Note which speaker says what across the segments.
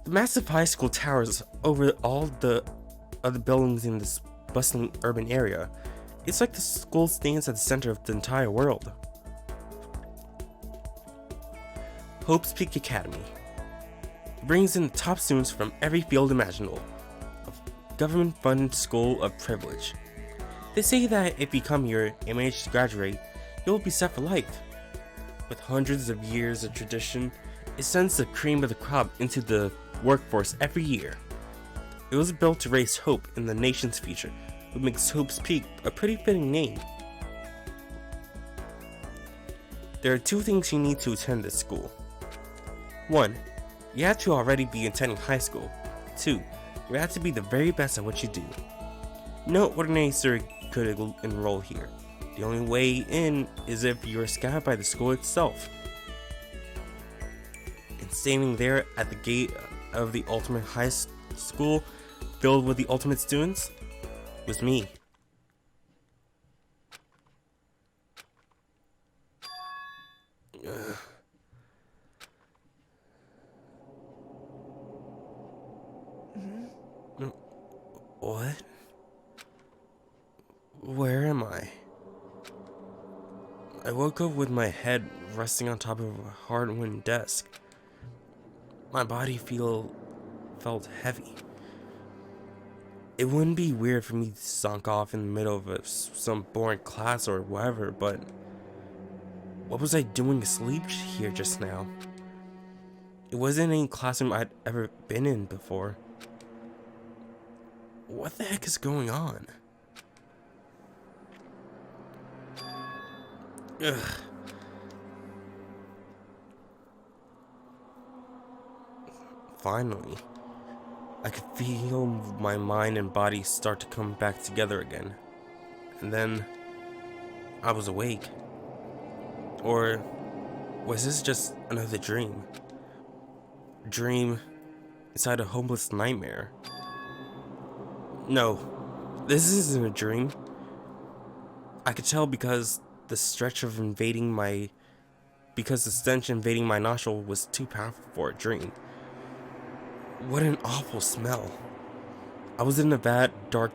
Speaker 1: The massive high school towers over all the other buildings in this bustling urban area. It's like the school stands at the center of the entire world. Hope's Peak Academy brings in the top students from every field imaginable, a government-funded school of privilege. They say that if you come here and manage to graduate, you'll be set for life. With hundreds of years of tradition, it sends the cream of the crop into the workforce every year. It was built to raise hope in the nation's future, which makes Hope's Peak a pretty fitting name. There are two things you need to attend this school. 1. You have to already be attending high school. 2. You have to be the very best at what you do. No ordinary student could enroll here. The only way in is if you are scouted by the school itself. And standing there at the gate of the ultimate high school filled with the ultimate students was me. What? Where am I? I woke up with my head resting on top of a hard-wooden desk. My body felt heavy. It wouldn't be weird for me to sunk off in the middle of some boring class or whatever, but what was I doing asleep here just now? It wasn't any classroom I'd ever been in before. What the heck is going on? Ugh. Finally, I could feel my mind and body start to come back together again. And then, I was awake. Or was this just another dream? A dream inside a hopeless nightmare? No, this isn't a dream. I could tell because the stench invading my nostril was too powerful for a dream. What an awful smell. I was in a vast dark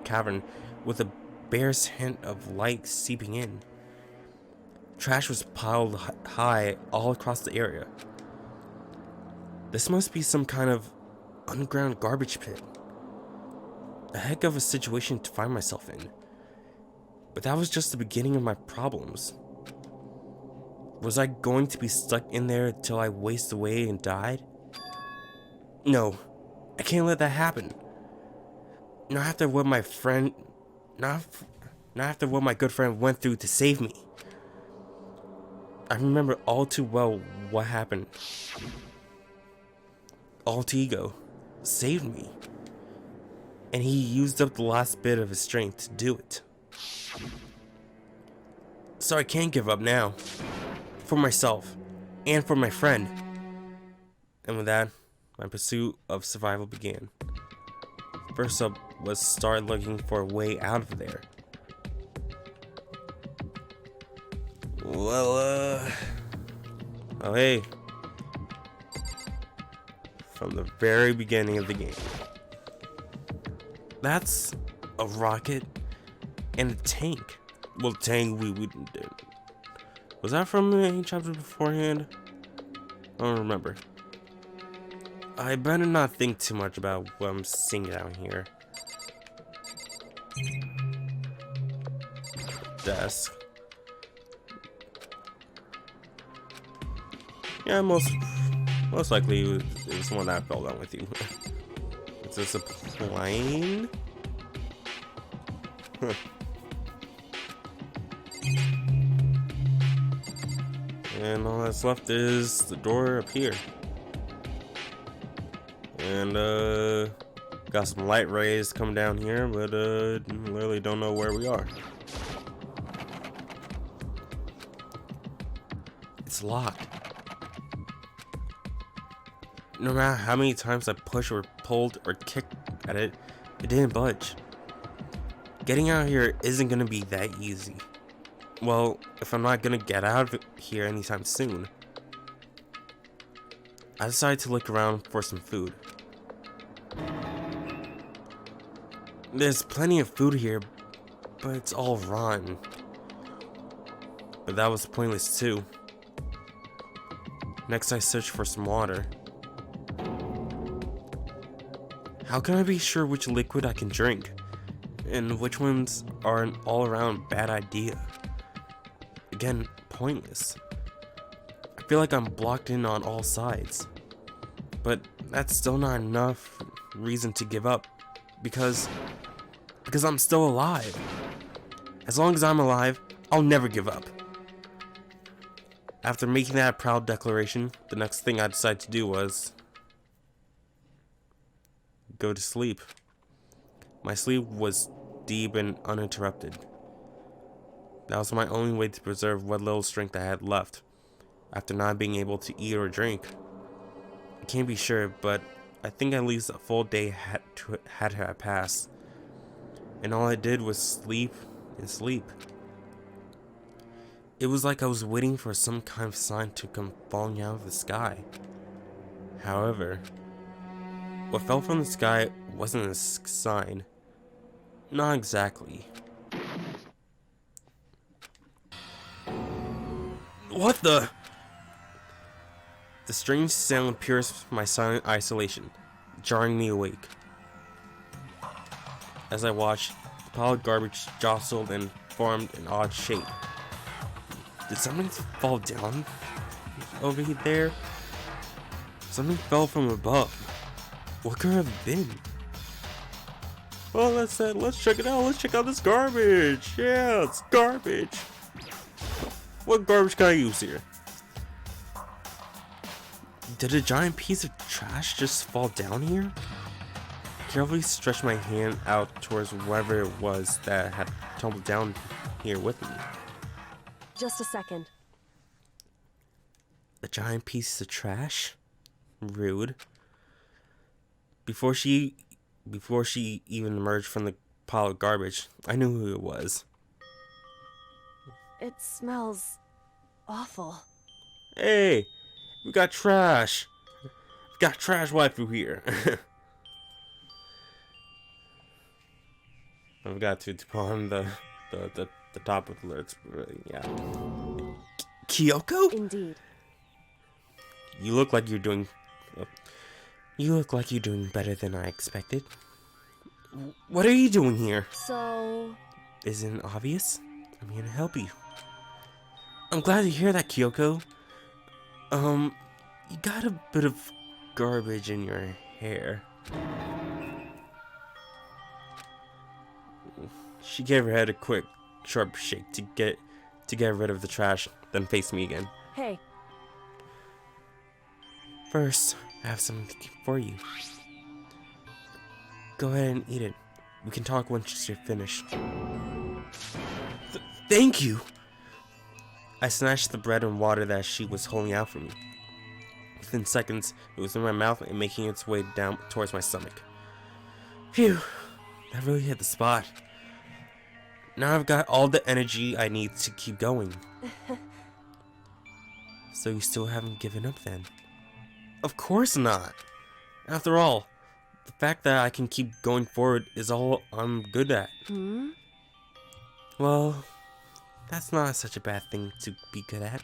Speaker 1: cavern with a barest hint of light seeping in. Trash was piled high all across the area. This must be some kind of underground garbage pit. A heck of a situation to find myself in. But that was just the beginning of my problems. Was I going to be stuck in there till I wasted away and died? No, I can't let that happen. Not after what my good friend went through to save me. I remember all too well what happened. Alter Ego saved me, and he used up the last bit of his strength to do it. So I can't give up now. For myself, and for my friend. And with that, my pursuit of survival began. First up was start looking for a way out of there. Well, oh hey. From the very beginning of the game. That's a rocket and a tank. Well, tank we did. Was that from any chapter beforehand? I don't remember. I better not think too much about what I'm seeing down here. Desk. Yeah, most likely it was the one that fell down with you. Is this a plane? Huh. And all that's left is the door up here. And got some light rays coming down here, but literally don't know where we are. It's locked. No matter how many times I pushed or pulled or kicked at it, it didn't budge. Getting out of here isn't gonna be that easy. Well, if I'm not gonna get out of here anytime soon. I decided to look around for some food. There's plenty of food here, but it's all rotten. But that was pointless too. Next I searched for some water. How can I be sure which liquid I can drink? And which ones are an all-around bad idea? Again, pointless. I feel like I'm blocked in on all sides. But that's still not enough reason to give up. Because I'm still alive. As long as I'm alive, I'll never give up. After making that proud declaration, the next thing I decided to do was go to sleep. My sleep was deep and uninterrupted. That was my only way to preserve what little strength I had left, after not being able to eat or drink. I can't be sure, but I think at least a full day had to have passed. And all I did was sleep and sleep. It was like I was waiting for some kind of sign to come falling out of the sky. However, what fell from the sky wasn't a sign. Not exactly. What the? The strange sound pierced my silent isolation, jarring me awake. As I watched, the pile of garbage jostled and formed an odd shape. Did something fall down over there? Something fell from above. What could it have been? Well, let's check it out. Let's check out this garbage. Yeah, it's garbage. What garbage can I use here? Did a giant piece of trash just fall down here? I carefully stretched my hand out towards whatever it was that had tumbled down here with me.
Speaker 2: Just a second.
Speaker 1: A giant piece of trash? Rude. Before she even emerged from the pile of garbage, I knew who it was.
Speaker 2: It smells awful.
Speaker 1: Hey, we got trash. We got trash waifu here. I forgot to put on the top of the lyrics. Yeah. Kyoko?
Speaker 2: Indeed.
Speaker 1: You look like you're doing. You look like you're doing better than I expected. What are you doing here?
Speaker 2: So...
Speaker 1: Isn't it obvious? I'm here to help you. I'm glad to hear that, Kyoko. You got a bit of garbage in your hair. She gave her head a quick, sharp shake to get rid of the trash, then faced me again.
Speaker 2: Hey.
Speaker 1: First, I have something for you. Go ahead and eat it. We can talk once you're finished. Thank you! I snatched the bread and water that she was holding out for me. Within seconds, it was in my mouth and making its way down towards my stomach. Phew, that really hit the spot. Now I've got all the energy I need to keep going. So you still haven't given up then? Of course not! After all, the fact that I can keep going forward is all I'm good at. Well, that's not such a bad thing to be good at.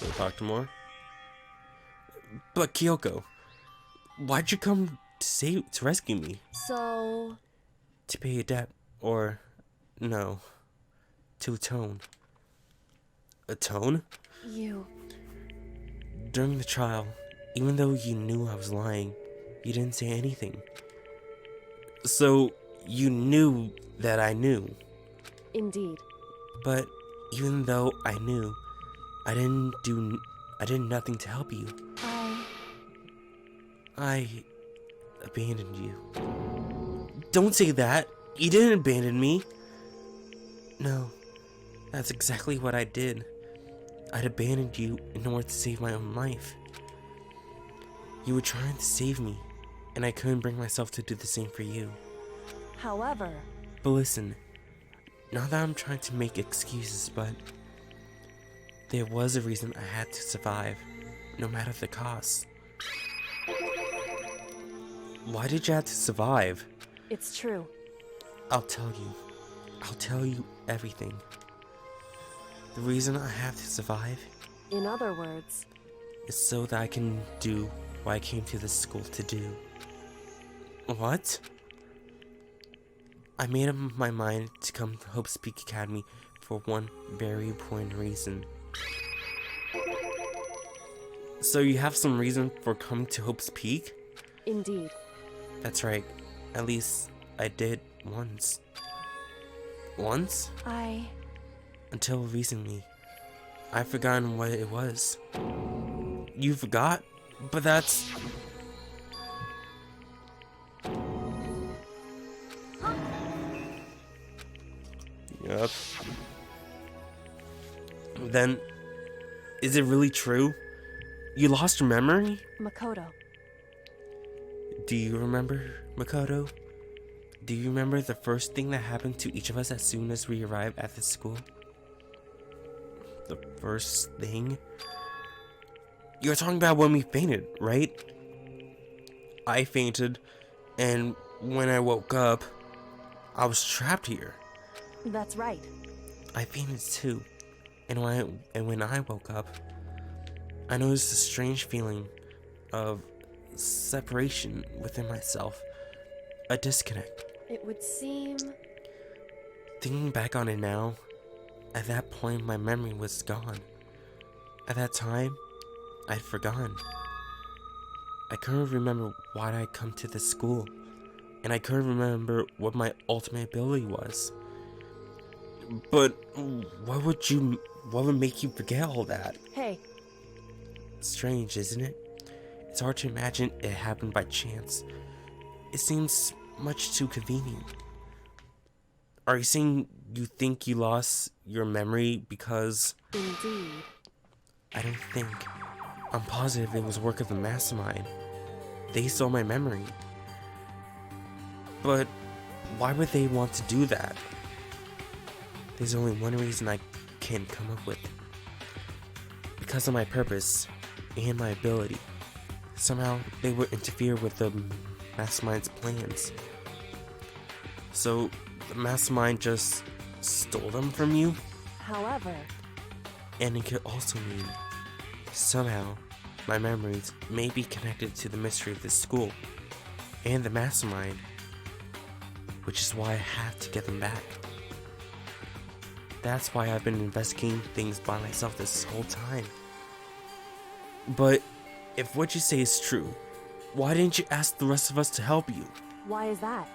Speaker 1: We'll talk to more. But Kyoko, why'd you come to rescue me?
Speaker 2: So...
Speaker 1: To pay a debt, or no, to atone. Atone?
Speaker 2: You...
Speaker 1: During the trial, even though you knew I was lying, you didn't say anything. So, you knew that I knew.
Speaker 2: Indeed.
Speaker 1: But even though I knew, I did nothing to help you. I abandoned you. Don't say that. You didn't abandon me. No, that's exactly what I did. I'd abandoned you in order to save my own life. You were trying to save me, and I couldn't bring myself to do the same for you.
Speaker 2: However...
Speaker 1: But listen, not that I'm trying to make excuses, but there was a reason I had to survive. no matter the cost. Why did you have to survive?
Speaker 2: It's true.
Speaker 1: I'll tell you. I'll tell you everything. The reason I have to survive
Speaker 2: In other words,
Speaker 1: is so that I can do what I came to this school to do. What? I made up my mind to come to Hope's Peak Academy for one very important reason. So you have some reason for coming to Hope's Peak?
Speaker 2: indeed.
Speaker 1: That's right. At least I did once. Once? Until recently. I've forgotten what it was. You forgot? But that's... Yup. Then, is it really true? You lost your memory?
Speaker 2: Makoto.
Speaker 1: Do you remember, Makoto? Do you remember the first thing that happened to each of us as soon as we arrived at the school? The first thing? You're talking about when we fainted, right? I fainted, and when I woke up, I was trapped here.
Speaker 2: That's right.
Speaker 1: I fainted too, and when I woke up, I noticed a strange feeling of separation within myself, a disconnect.
Speaker 2: It would seem...
Speaker 1: Thinking back on it now, at that point my memory was gone. At that time, I'd forgotten. I couldn't remember why I'd come to this school, and I couldn't remember what my ultimate ability was. But what would make you forget all that?
Speaker 2: Hey,
Speaker 1: Strange, isn't it? It's hard to imagine it happened by chance. It seems much too convenient. Are you saying you think you lost your memory because...
Speaker 2: indeed.
Speaker 1: I don't think. I'm positive it was work of the mastermind. They stole my memory. But why would they want to do that? There's only one reason I can come up with. Because of my purpose and my ability. Somehow they would interfere with the mastermind's plans. So the mastermind just stole them from you?
Speaker 2: However,
Speaker 1: And it could also mean somehow my memories may be connected to the mystery of this school and the mastermind, which is why I have to get them back. That's why I've been investigating things by myself this whole time. But if what you say is true, why didn't you ask the rest of us to help you?
Speaker 2: why is that?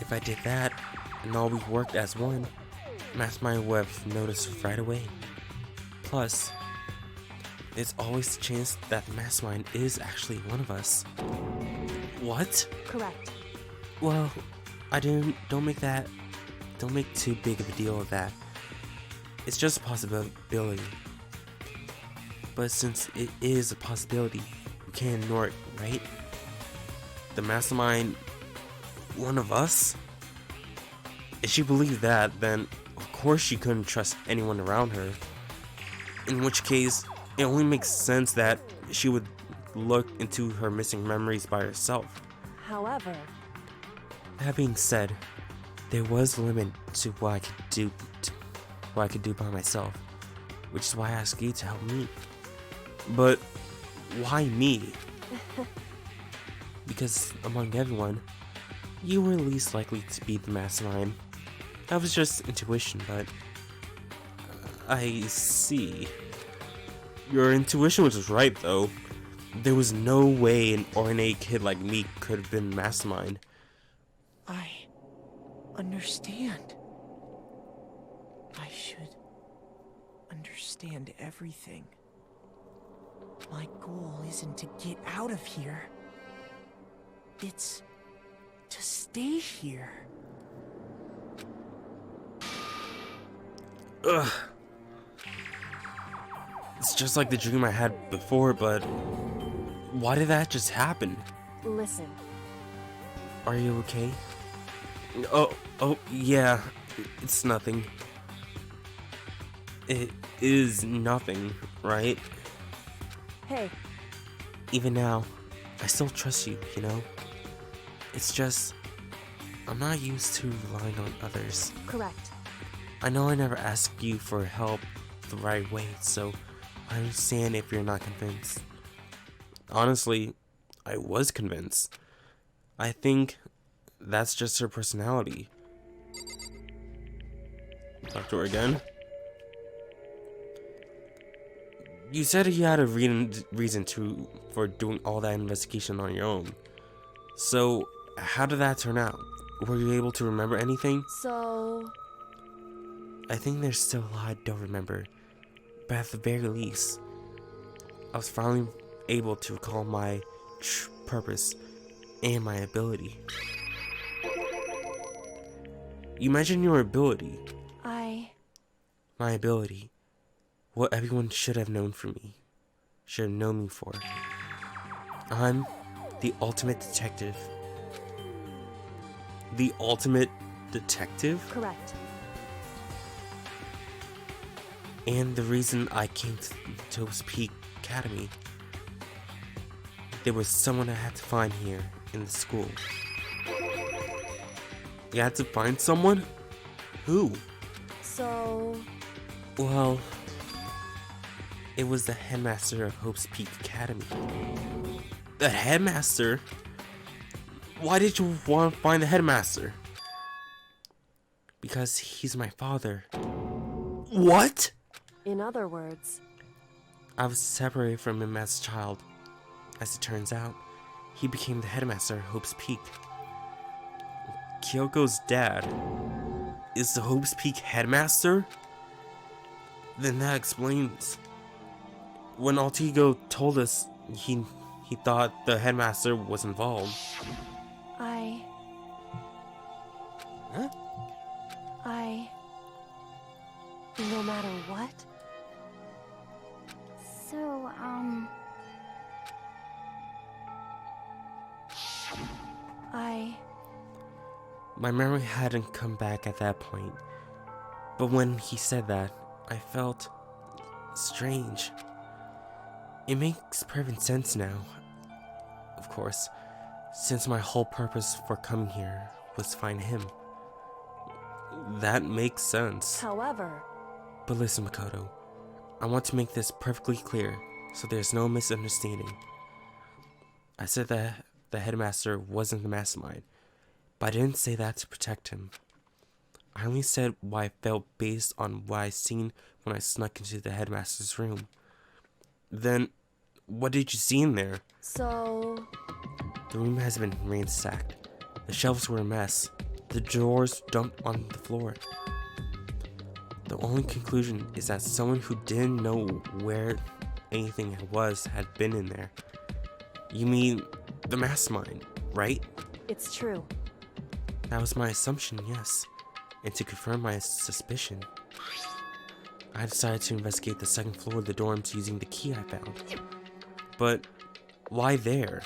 Speaker 1: If I did that, and all we worked as one, Mastermind would have noticed right away. Plus, there's always the chance that the Mastermind is actually one of us. What?
Speaker 2: Correct.
Speaker 1: Well, don't make too big of a deal of that. It's just a possibility. But since it is a possibility, we can't ignore it, right? The Mastermind, one of us? If she believed that, then of course she couldn't trust anyone around her. In which case, it only makes sense that she would look into her missing memories by herself.
Speaker 2: However,
Speaker 1: That being said, there was a limit to what I could do by myself, which is why I asked you to help me. But why me? Because among everyone, you were least likely to be the mastermind. That was just intuition, but I see. Your intuition was right, though. There was no way an ordinary kid like me could have been mastermind.
Speaker 3: I understand. I should understand everything. My goal isn't to get out of here. It's to stay here.
Speaker 1: Ugh. It's just like the dream I had before, but why did that just happen?
Speaker 2: listen.
Speaker 1: Are you okay? Oh, yeah. It's nothing. It is nothing, right?
Speaker 2: Hey,
Speaker 1: Even now, I still trust you, you know? It's just, I'm not used to relying on others.
Speaker 2: correct.
Speaker 1: I know I never asked you for help the right way, so I understand if you're not convinced. Honestly, I was convinced. I think that's just her personality. Talk to her again. You said you had a reason for doing all that investigation on your own. So, how did that turn out? Were you able to remember anything?
Speaker 2: So,
Speaker 1: I think there's still a lot I don't remember, but at the very least, I was finally able to recall my purpose and my ability. You mentioned your ability. My ability. What everyone should have known for me. Should have known me for. I'm the ultimate detective. The ultimate detective?
Speaker 2: correct.
Speaker 1: And the reason I came to Toes Peak Academy, there was someone I had to find here in the school. You had to find someone? Who?
Speaker 2: So,
Speaker 1: Well, it was the headmaster of Hope's Peak Academy. The headmaster? Why did you want to find the headmaster? Because he's my father. What?
Speaker 2: in other words,
Speaker 1: I was separated from him as a child. As it turns out, he became the headmaster of Hope's Peak. Kyoko's dad is the Hope's Peak headmaster? Then that explains. When Altigo told us he thought the headmaster was involved. Huh?
Speaker 2: no matter what,
Speaker 4: So,
Speaker 1: My memory hadn't come back at that point. But when he said that, I felt strange. It makes perfect sense now. Of course, since my whole purpose for coming here was to find him. That makes sense.
Speaker 2: however,
Speaker 1: But listen, Makoto, I want to make this perfectly clear so there's no misunderstanding. I said that the headmaster wasn't the mastermind, but I didn't say that to protect him. I only said what I felt based on what I seen when I snuck into the headmaster's room. Then, what did you see in there?
Speaker 2: so,
Speaker 1: The room has been ransacked. The shelves were a mess. The drawers dumped on the floor. The only conclusion is that someone who didn't know where anything was had been in there. You mean the mastermind, right?
Speaker 2: it's true.
Speaker 1: That was my assumption, yes. And to confirm my suspicion, I decided to investigate the second floor of the dorms using the key I found. But why there?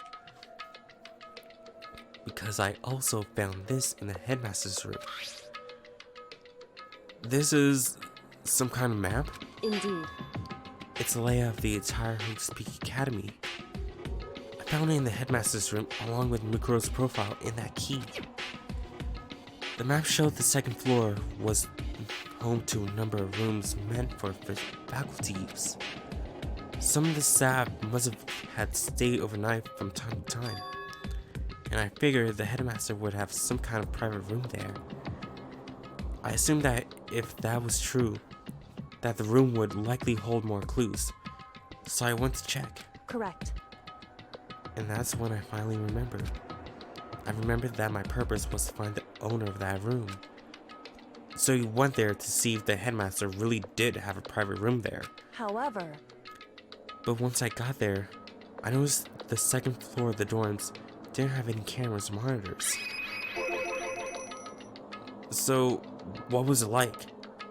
Speaker 1: Because I also found this in the headmaster's room. This is some kind of map?
Speaker 2: Indeed.
Speaker 1: It's a layout of the entire Havoc Peak Academy. I found it in the headmaster's room along with Mikuro's profile in that key. The map showed the second floor was home to a number of rooms meant for faculty use. Some of the staff must have had stayed overnight from time to time, and I figured the headmaster would have some kind of private room there. I assumed that if that was true, that the room would likely hold more clues, so I went to check,
Speaker 2: Correct.
Speaker 1: and that's when I finally remembered. I remembered that my purpose was to find the owner of that room. So you went there to see if the headmaster really did have a private room there.
Speaker 2: However,
Speaker 1: But once I got there, I noticed the second floor of the dorms didn't have any cameras or monitors. So, what was it like?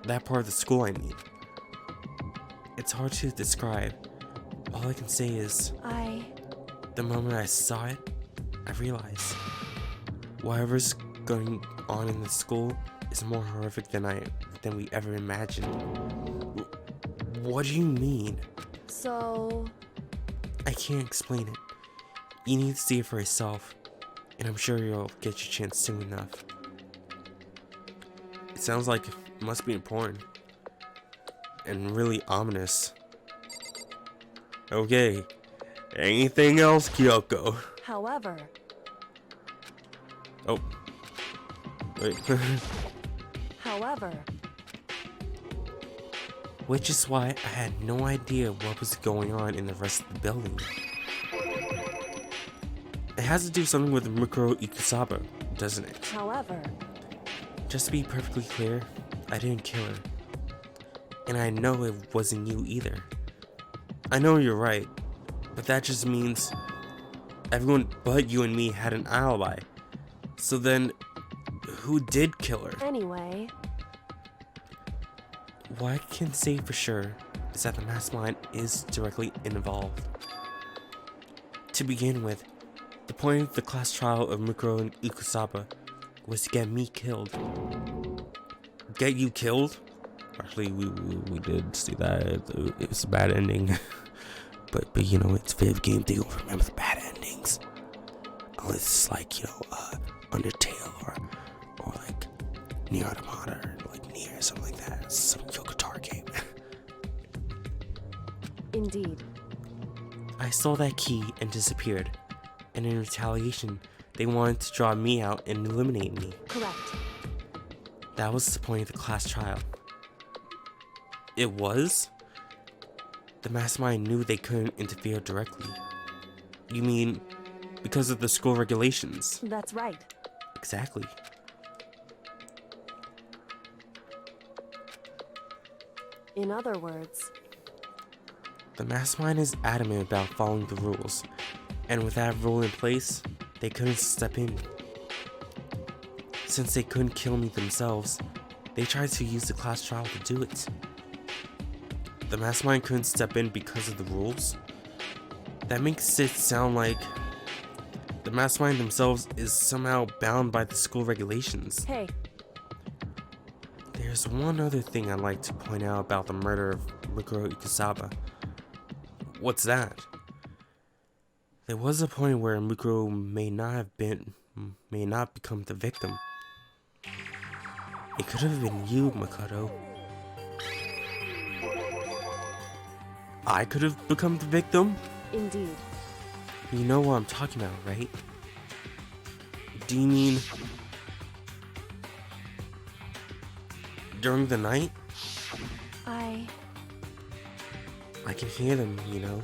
Speaker 1: That part of the school, I mean. It's hard to describe. All I can say is, the moment I saw it, I realized whatever's going on in the school is more horrific than we ever imagined. What do you mean?
Speaker 2: so,
Speaker 1: I can't explain it. You need to see it for yourself, and I'm sure you'll get your chance soon enough. It sounds like it must be important. And really ominous. Okay. Anything else, Kyoko?
Speaker 2: However,
Speaker 1: Oh. Wait.
Speaker 2: however,
Speaker 1: Which is why I had no idea what was going on in the rest of the building. It has to do something with Mikuro Ikusaba, doesn't it?
Speaker 2: however,
Speaker 1: Just to be perfectly clear, I didn't kill her. And I know it wasn't you either. I know you're right, but that just means everyone but you and me had an alibi. So then, who did kill her?
Speaker 2: anyway,
Speaker 1: What I can say for sure is that the mastermind is directly involved. To begin with, the point of the class trial of Mikuro and Ikusaba was to get me killed. Get you killed? Actually, we did see that. It was a bad ending. but you know, it's video game, they don't remember the bad endings. Unless it's like, you know, Undertale or like Nier Automata or like Nier or something like that. Some Yokotaro game.
Speaker 2: indeed.
Speaker 1: I stole that key and disappeared. And in retaliation, they wanted to draw me out and eliminate me.
Speaker 2: Correct.
Speaker 1: That was the point of the class trial. It was? The mastermind knew they couldn't interfere directly. You mean because of the school regulations?
Speaker 2: That's right.
Speaker 1: Exactly.
Speaker 2: In other words,
Speaker 1: The mastermind is adamant about following the rules, and with that rule in place, they couldn't step in. Since they couldn't kill me themselves, they tried to use the class trial to do it. The mastermind couldn't step in because of the rules? That makes it sound like the mastermind themselves is somehow bound by the school regulations.
Speaker 2: hey,
Speaker 1: There's one other thing I'd like to point out about the murder of Mikuro Ikusaba. What's that? There was a point where Mikuro may not become the victim. It could have been you, Makoto. I could have become the victim?
Speaker 2: indeed.
Speaker 1: You know what I'm talking about, right? Do you mean during the night? I can hear them, you know.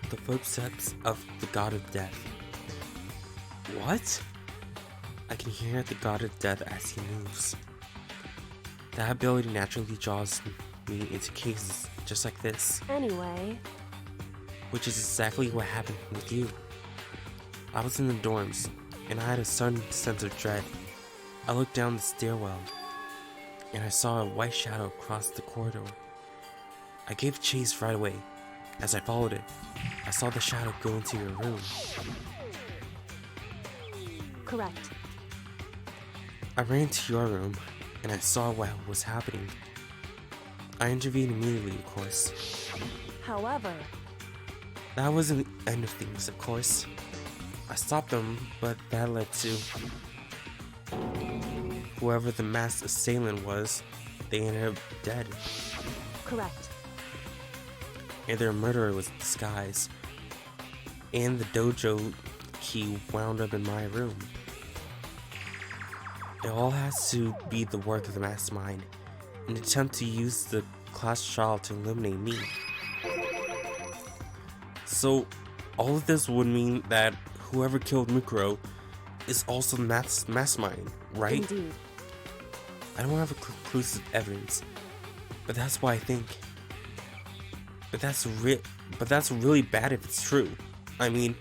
Speaker 1: The footsteps of the god of death. What? I can hear the god of death as he moves. That ability naturally draws me into cases just like this,
Speaker 2: Anyway,
Speaker 1: which is exactly what happened with you. I was in the dorms, and I had a sudden sense of dread. I looked down the stairwell, and I saw a white shadow cross the corridor. I gave chase right away. As I followed it, I saw the shadow go into your room.
Speaker 2: correct.
Speaker 1: I ran into your room, and I saw what was happening. I intervened immediately, of course.
Speaker 2: However,
Speaker 1: That wasn't the end of things, of course. I stopped them, but that led to whoever the masked assailant was, they ended up dead.
Speaker 2: correct.
Speaker 1: And their murderer was disguised. And the dojo key wound up in my room. It all has to be the work of the mastermind, an attempt to use the class trial to eliminate me. So, all of this would mean that whoever killed Mikuro is also the mastermind, right?
Speaker 2: Indeed.
Speaker 1: I don't have a conclusive evidence, but that's why I think. But that's really bad if it's true. I mean,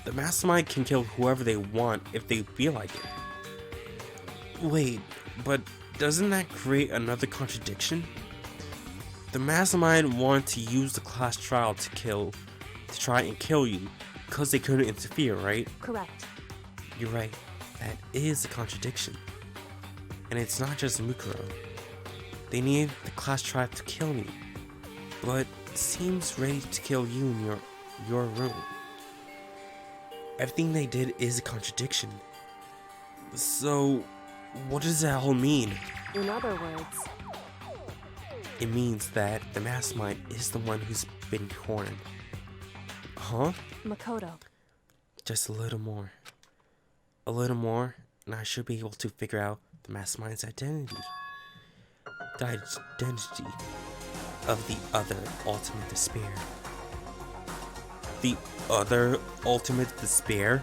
Speaker 1: the mastermind can kill whoever they want if they feel like it. Wait, but doesn't that create another contradiction? The mastermind wanted to use the class trial to try and kill you because they couldn't interfere, right?
Speaker 2: Correct.
Speaker 1: You're right. That is a contradiction. And it's not just Mikuro. They needed the class trial to kill me, but it seems ready to kill you your room. Everything they did is a contradiction. So, what does that all mean?
Speaker 2: In other words,
Speaker 1: It means that the mastermind is the one who's been cornered. Huh?
Speaker 2: Makoto.
Speaker 1: Just a little more. A little more, and I should be able to figure out the mastermind's identity. The identity of the other ultimate despair. The other ultimate despair?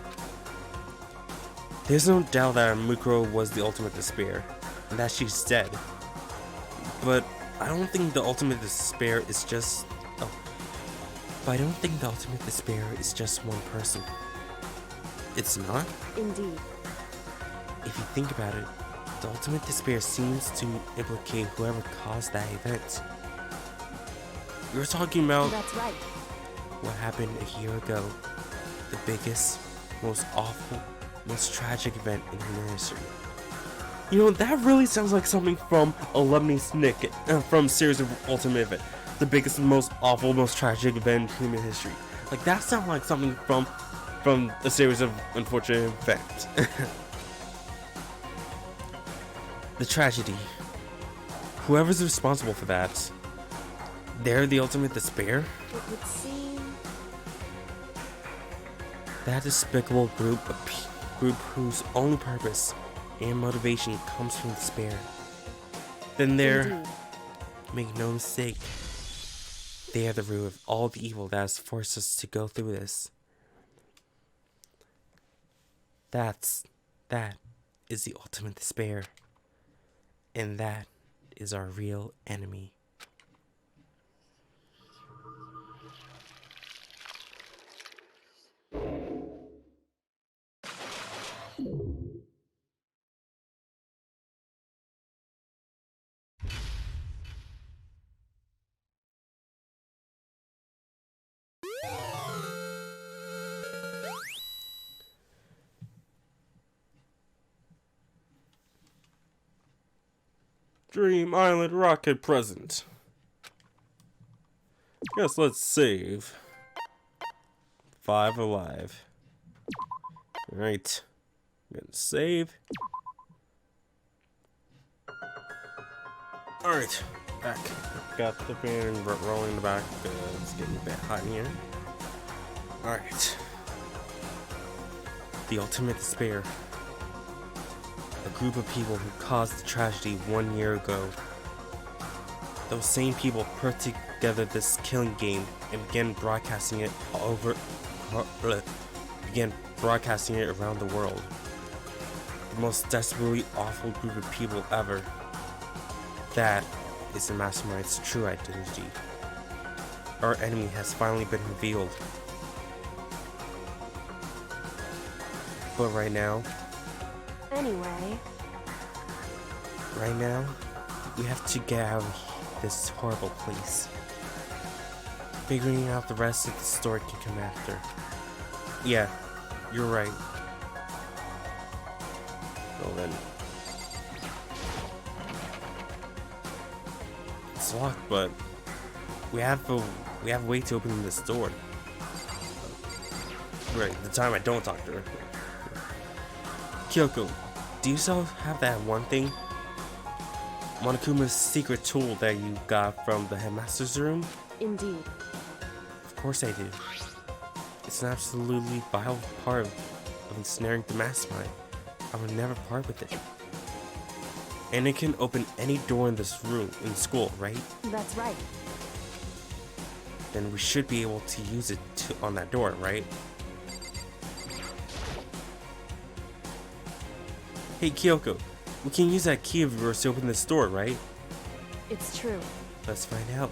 Speaker 1: There's no doubt that Mukuro was the ultimate despair, and that she's dead. But I don't think the ultimate despair is just... Oh. But I don't think the ultimate despair is just one person. It's not?
Speaker 2: Indeed.
Speaker 1: If you think about it, the ultimate despair seems to implicate whoever caused that event. We were talking about
Speaker 2: That's right.
Speaker 1: what happened a year ago. The biggest, most awful, most tragic event in human history. You know, that really sounds like something from a Lebanese Nick from series of Ultimate Event. The biggest, most awful, most tragic event in human history. Like, that sounds like something from a series of unfortunate events. The tragedy. Whoever's responsible for that, they're the ultimate despair?
Speaker 2: It would seem...
Speaker 1: That despicable group whose only purpose and motivation comes from despair. Then they're,
Speaker 2: Indeed.
Speaker 1: make no mistake, they are the root of all the evil that has forced us to go through this. That is the ultimate despair. And that is our real enemy. Dream Island Rocket present. Yes, let's save. 5 alive. Alright. I'm gonna save. Alright. Back. Got the fan rolling in the back. It's getting a bit hot in here. Alright. The ultimate despair. A group of people who caused the tragedy 1 year ago. Those same people put together this killing game and began broadcasting it around the world. The most desperately awful group of people ever. That is the mastermind's true identity. Our enemy has finally been revealed. But right now, we have to get out of this horrible place. Figuring out the rest of the story can come after. Yeah, you're right. Well then. It's locked, but we have a way to open this door. Right, the time I don't talk to her. Kyoko, do you still have that one thing? Monokuma's secret tool that you got from the headmaster's room?
Speaker 2: Indeed.
Speaker 1: Of course I do. It's an absolutely vital part of ensnaring the mastermind. I would never part with it. And it can open any door in this room, in school, right?
Speaker 2: That's right.
Speaker 1: Then we should be able to use it on that door, right? Hey Kyoko, we can use that key of yours to open this door, right?
Speaker 2: It's true.
Speaker 1: Let's find out.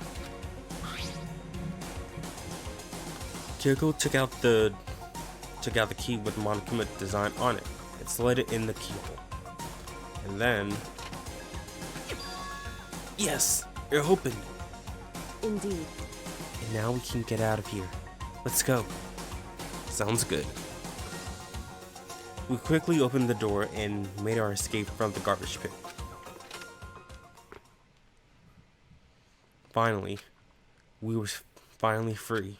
Speaker 1: Kyoko took out the key with Monokuma design on it and slid it in the keyhole. And then... Yes! It opened!
Speaker 2: Indeed.
Speaker 1: And now we can get out of here. Let's go. Sounds good. We quickly opened the door and made our escape from the garbage pit. Finally, we were finally free.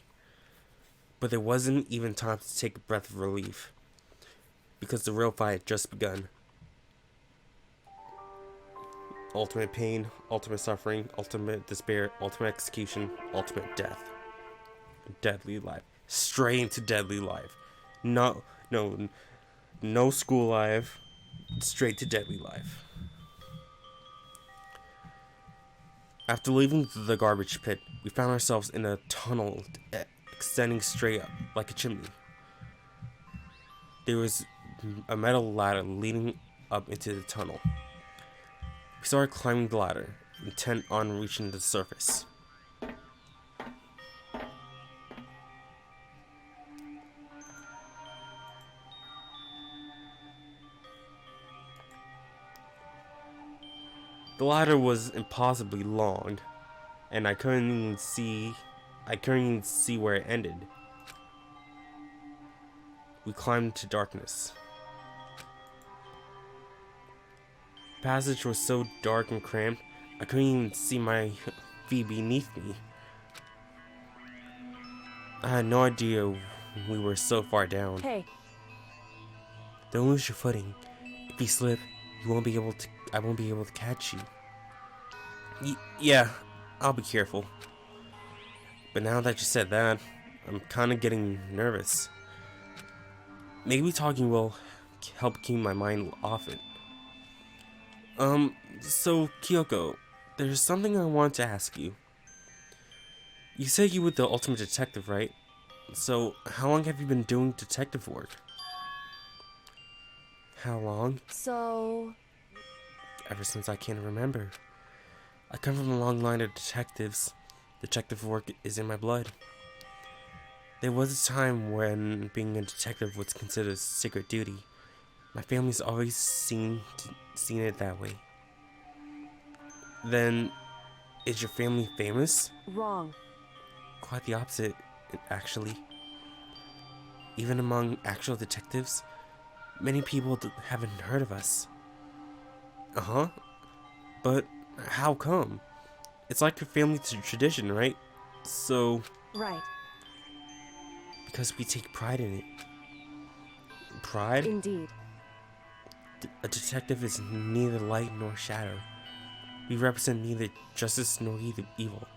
Speaker 1: But there wasn't even time to take a breath of relief, because the real fight had just begun. Ultimate pain, ultimate suffering, ultimate despair, ultimate execution, ultimate death. Deadly life. Straight into deadly life. No school life. Straight to deadly life. After leaving the garbage pit, we found ourselves in a tunnel extending straight up like a chimney. There was a metal ladder leading up into the tunnel. We started climbing the ladder, intent on reaching the surface. The ladder was impossibly long, and I couldn't even see where it ended. We climbed into darkness. The passage was so dark and cramped, I couldn't even see my feet beneath me. I had no idea we were so far down.
Speaker 2: Hey,
Speaker 1: Don't lose your footing. If you slip, I won't be able to catch you. Yeah, I'll be careful. But now that you said that, I'm kind of getting nervous. Maybe talking will help keep my mind off it. So Kyoko, there's something I want to ask you. You said you were the ultimate detective, right? So, how long have you been doing detective work? How long?
Speaker 2: so...
Speaker 1: Ever since I can remember. I come from a long line of detectives. Detective work is in my blood. There was a time when being a detective was considered a secret duty. My family's always seen it that way. Then, is your family famous?
Speaker 2: Wrong.
Speaker 1: Quite the opposite, actually. Even among actual detectives, many people haven't heard of us. Uh-huh. But how come? It's like a family tradition, right? So,
Speaker 2: Right.
Speaker 1: because we take pride in it. Pride?
Speaker 2: Indeed.
Speaker 1: A detective is neither light nor shadow. We represent neither justice nor evil.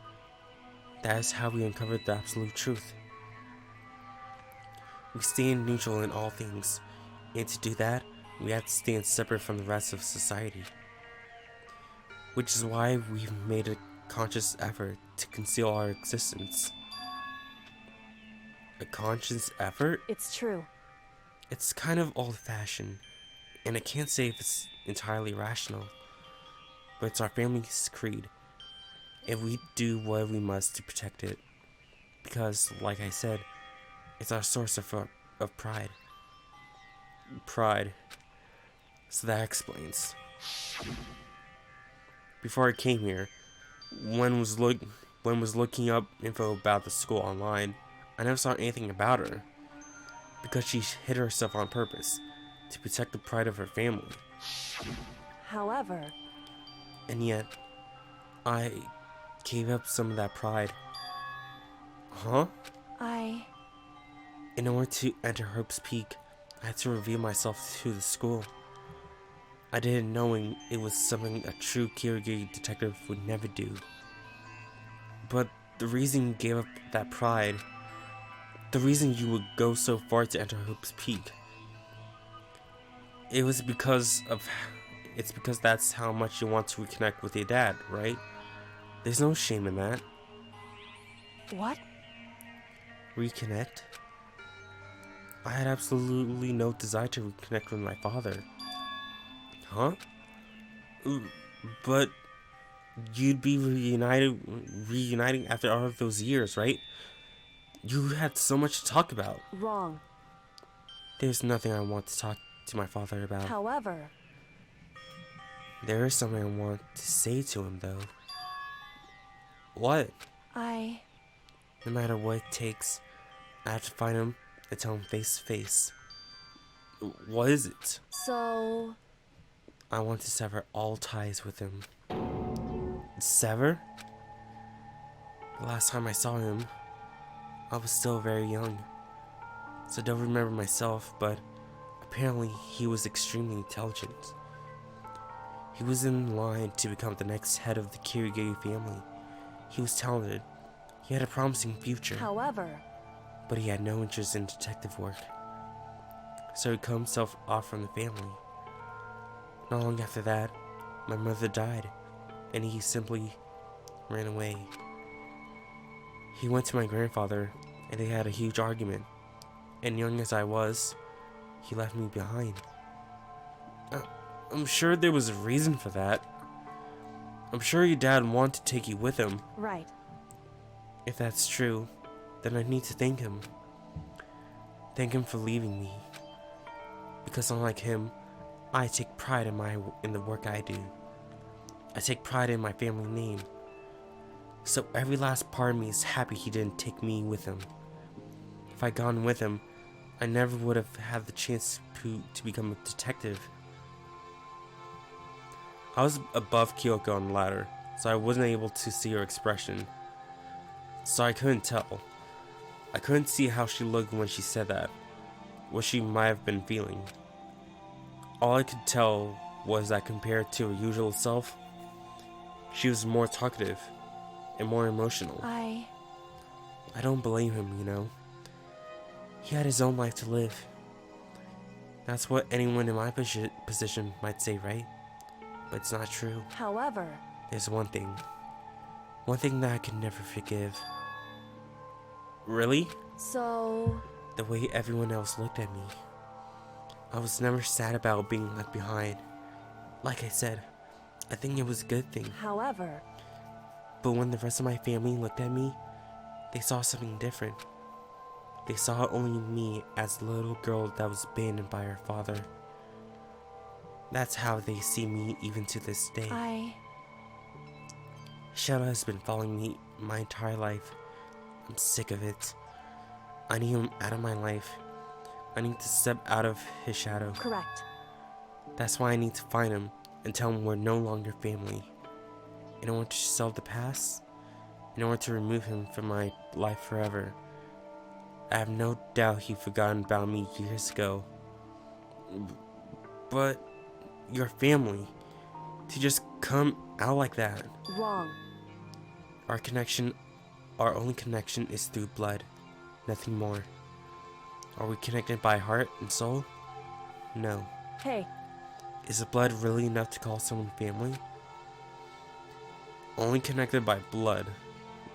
Speaker 1: That is how we uncover the absolute truth. We stand neutral in all things, and to do that, we have to stand separate from the rest of society. Which is why we've made a conscious effort to conceal our existence. A conscious effort?
Speaker 2: It's true.
Speaker 1: It's kind of old-fashioned, and I can't say if it's entirely rational, but it's our family's creed, and we do what we must to protect it, because, like I said, it's our source of pride. Pride. So that explains. Before I came here, when was looking up info about the school online, I never saw anything about her, because she hid herself on purpose, to protect the pride of her family.
Speaker 2: However...
Speaker 1: And yet, I gave up some of that pride. Huh? In order to enter Hope's Peak, I had to reveal myself to the school. I did it knowing it was something a true Kirigi detective would never do. But the reason you gave up that pride, the reason you would go so far to enter Hope's Peak, it's because that's how much you want to reconnect with your dad, right? There's no shame in that.
Speaker 2: What?
Speaker 1: Reconnect? I had absolutely no desire to reconnect with my father. Huh? But you'd be reuniting after all of those years, right? You had so much to talk about.
Speaker 2: Wrong.
Speaker 1: There's nothing I want to talk to my father about.
Speaker 2: However...
Speaker 1: There is something I want to say to him, though. What? No matter what it takes, I have to find him and tell him face to face. What is it?
Speaker 2: So...
Speaker 1: I want to sever all ties with him. Sever? The last time I saw him, I was still very young. so I don't remember myself, but apparently he was extremely intelligent. He was in line to become the next head of the Kirigiri family. He was talented. He had a promising future.
Speaker 2: However,
Speaker 1: But he had no interest in detective work, so he cut himself off from the family. Not long after that, my mother died, and he simply ran away. He went to my grandfather, and they had a huge argument, and young as I was, he left me behind. I'm sure there was a reason for that. I'm sure your dad wanted to take you with him.
Speaker 2: right.
Speaker 1: If that's true, then I need to thank him. Thank him for leaving me. Because unlike him, I take pride in the work I do. I take pride in my family name. So every last part of me is happy he didn't take me with him. If I'd gone with him, I never would have had the chance to become a detective. I was above Kyoko on the ladder, so I wasn't able to see her expression. So I couldn't tell. I couldn't see how she looked when she said that, what she might have been feeling. All I could tell was that compared to her usual self, she was more talkative and more emotional. I don't blame him, you know. He had his own life to live. That's what anyone in my position might say, right? But it's not true.
Speaker 2: However,
Speaker 1: There's one thing that I can never forgive. Really?
Speaker 2: so
Speaker 1: The way everyone else looked at me. I was never sad about being left behind. Like I said, I think it was a good thing.
Speaker 2: however,
Speaker 1: But when the rest of my family looked at me, they saw something different. They saw only me as the little girl that was abandoned by her father. That's how they see me even to this day. Shadow has been following me my entire life. I'm sick of it. I need him out of my life. I need to step out of his shadow.
Speaker 2: correct.
Speaker 1: That's why I need to find him and tell him we're no longer family. In order to solve the past, in order to remove him from my life forever. I have no doubt he forgotten about me years ago. But your family, to just come out like that.
Speaker 2: Wrong.
Speaker 1: Our only connection is through blood, nothing more. Are we connected by heart and soul? No.
Speaker 2: Hey,
Speaker 1: Is the blood really enough to call someone family? Only connected by blood,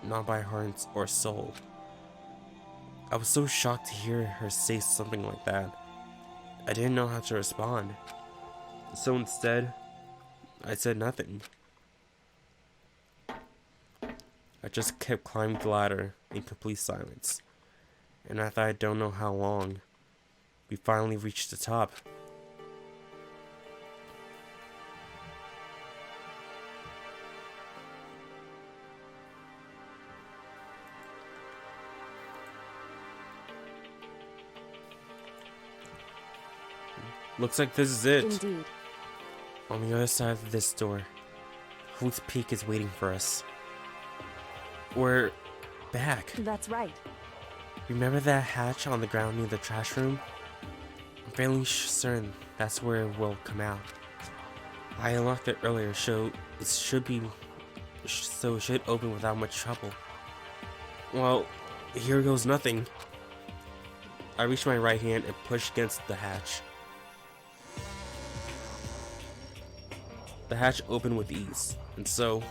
Speaker 1: not by heart or soul. I was so shocked to hear her say something like that. I didn't know how to respond. So instead, I said nothing. I just kept climbing the ladder in complete silence. And after I don't know how long, we finally reached the top. Looks like this is it.
Speaker 2: indeed.
Speaker 1: On the other side of this door, Hoots Peak is waiting for us. We're back.
Speaker 2: That's right.
Speaker 1: Remember that hatch on the ground near the trash room? I'm fairly certain that's where we'll come out. I unlocked it earlier, so it should open without much trouble. Well, here goes nothing. I reach my right hand and push against the hatch. The hatch opened with ease, and so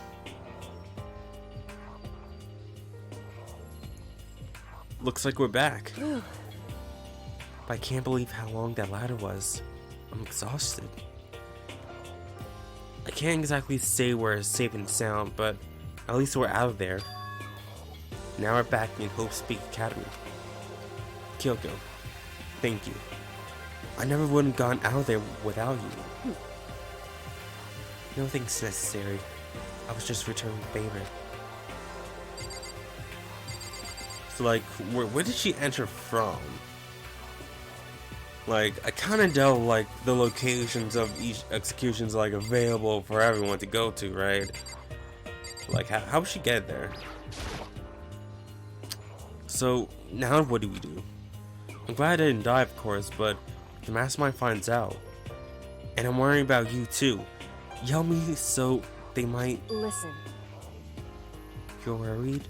Speaker 1: looks like we're back. But I can't believe how long that ladder was. I'm exhausted. I can't exactly say we're safe and sound, but at least we're out of there. Now we're back in Hope Peak Academy. Kyoko, thank you. I never would have gone out of there without you. No thanks necessary. I was just returning the favor. So, like, where did she enter from? Like, I kind of know, like, the locations of each execution's, like, available for everyone to go to, right? Like, how would she get there? So, now what do we do? I'm glad I didn't die, of course, but if the mastermind finds out. And I'm worrying about you too. Yell me so they might.
Speaker 2: Listen.
Speaker 1: You're worried?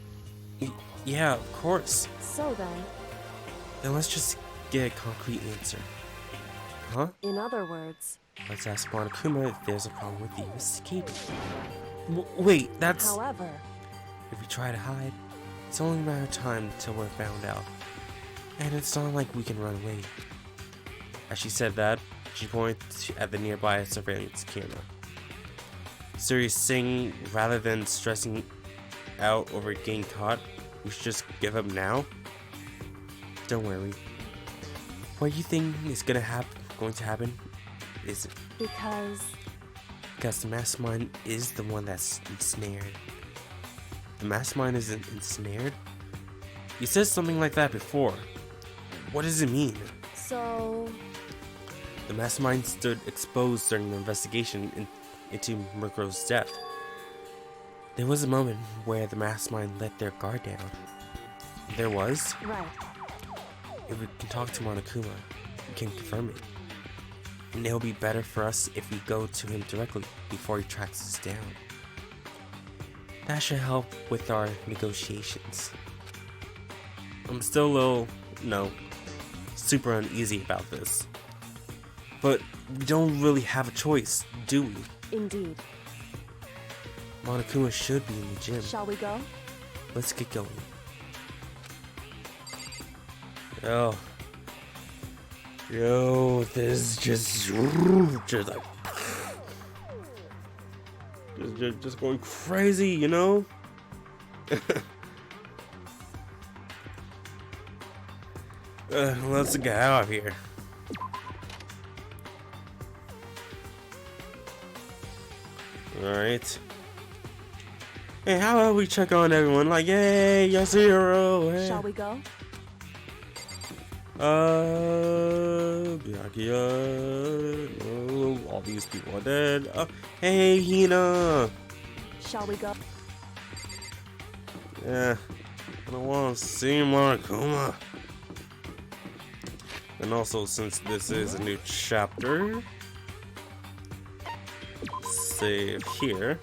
Speaker 1: Yeah, of course.
Speaker 2: So then,
Speaker 1: Then let's just get a concrete answer. Huh?
Speaker 2: in other words,
Speaker 1: Let's ask Monokuma if there's a problem with you escaping. Wait, that's...
Speaker 2: however,
Speaker 1: If we try to hide, it's only a matter of time till we're found out. And it's not like we can run away. As she said that, she pointed at the nearby surveillance camera. So you're saying rather than stressing out over getting caught, we should just give up now? Don't worry. What do you think is going to happen is because the mastermind is the one that's ensnared. The mastermind isn't ensnared? You said something like that before. What does it mean?
Speaker 2: so
Speaker 1: The mastermind stood exposed during the investigation into Murko's death. There was a moment where the mastermind let their guard down. There was?
Speaker 2: right.
Speaker 1: If we can talk to Monokuma, we can confirm it. And it'll be better for us if we go to him directly before he tracks us down. That should help with our negotiations. I'm still a little, super uneasy about this. But we don't really have a choice, do we?
Speaker 2: Indeed.
Speaker 1: Monokuma should be in the gym.
Speaker 2: Shall we go?
Speaker 1: Let's get going. Yo, this is just like just going crazy, you know? Let's get out of here. Alright. Hey, how about we check on everyone? Like, yay, Yasuhiro! Hey.
Speaker 2: Shall we go?
Speaker 1: Byakuya. Oh, all these people are dead. Hey, Hina!
Speaker 2: Shall we go?
Speaker 1: Yeah, I don't want to see Monokuma. And also, since this is a new chapter, save here.